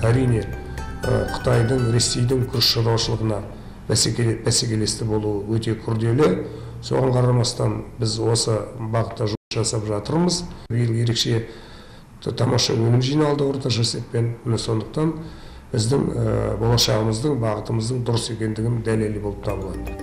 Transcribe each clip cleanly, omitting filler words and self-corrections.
әрине Қытайдың, Ресейдің күріш шаруашылығына бәсекелесті болуы өте күрделі. Соған қарамастан біз осы бағытта жұмыс жасап жатырмыз. Биыл ерекше тамаша өнім жиналды орташа есеппен. Сондықтан біздің болашағымыздың, бағытымыздың дұрыс екендігінің дәлелі болып табылады.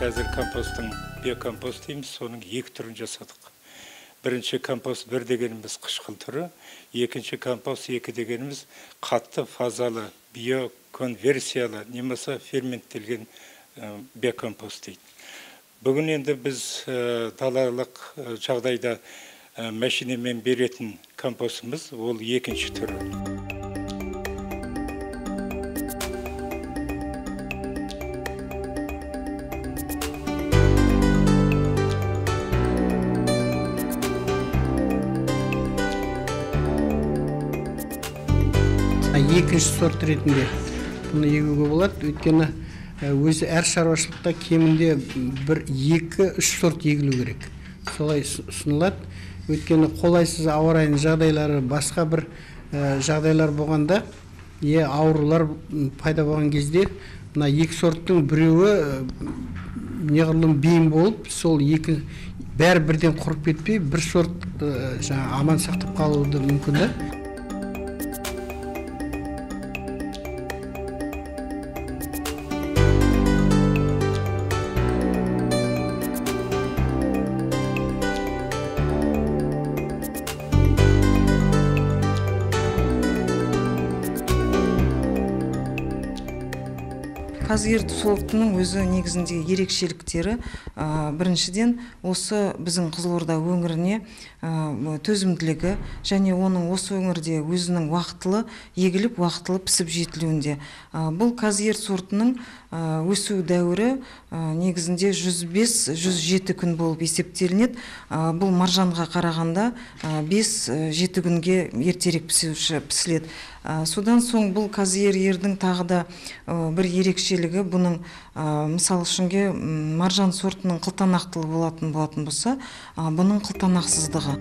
Қазір компосттың биокомпост дейміз, соның екі түрін жасадық. Бірінші компост 1 дегеніміз қышқыл түрі, екінші компост 2 дегеніміз қатты фазалы биоконверсиялы немесе ферменттелген биокомпост дейді. Бүгін енді біз далалық жағдайда машинамен беретін компостымыз, ол екінші түрі. Екінші сорт ретінде бұны егуге болады. Өйткені өзі әр шаруашылықта кемінде 1-2-3 сорт егілу керек. Солай ұсынылады. Өйткені қолайсыз ауа райының жағдайлары, басқа бір жағдайлар болғанда, аурулар пайда болған кезде, мына 2 сорттың біреуі неғұрлым бейім болып, сол бәрі бірден құрып кетпей, бір сорт аман сақтап қалуы мүмкін. Қазгер сортының өзі негізінде ерекшеліктері, біріншіден осы біздің Қызылорда өңіріне төзімділігі және оның осы өңірде өзінің уақытылы егіліп, уақытылы пісіп жетілуінде. Бұл қазгер сортының өсу дәуірі негізінде 105-107 күн болып есептелінеді. Бұл маржанға қарағанда 5-7 күнге ертерек пісіледі. Содан соң бұл қазгердің тағы да бір ерекшелігі, бұның мысал үшінге маржан сортының қылтанақтылы болатын болса, бұның қылтанақсыздығы.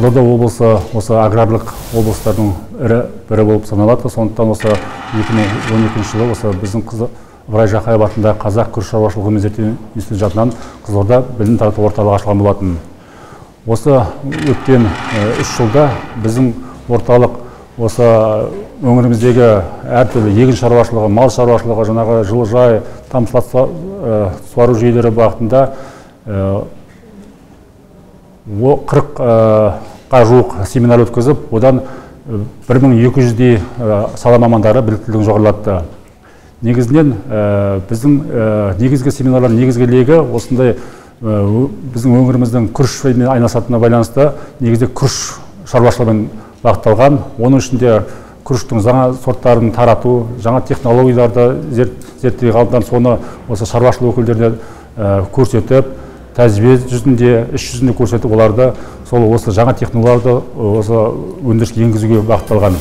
Қызылорда облысы осы аграрлық облыстардың бірі болып саналады. Сондықтан осы 2012 жылы осы біздің Ыбырай Жақаев атындағы Қазақ күріш шаруашылығы ғылыми зерттеу институты жанынан Қызылорда білім тарату орталығы ашылған болатын. Осы өткен 3 жылда біздің орталық осы өңіріміздегі әртүрлі егін шаруашылығы, мал шаруашылығы, жаңағы жылыжай, тамшылап суару жүйелері бағытында 40-қа жуық семинар өткізіп, одан 1200-дей сала мамандары біліктілігін жоғарылатты. Негізінен біздің негізгі семинарлар негізгі легі осындай біздің өңіріміздің күрішпен айналысатынына байланысты негізде күріш шаруашылығымен бағытталған. Оның ішінде күріштің жаңа сорттарын тарату, жаңа технологияларды зерттеу ғалымдар соны осы шаруашылық өкілдеріне көрсетіп, тәжірибе жүзінде, іс жүзінде көрсетіп, оларды сол осы жаңа технологияларды осы өндіріске енгізуге бағытталған.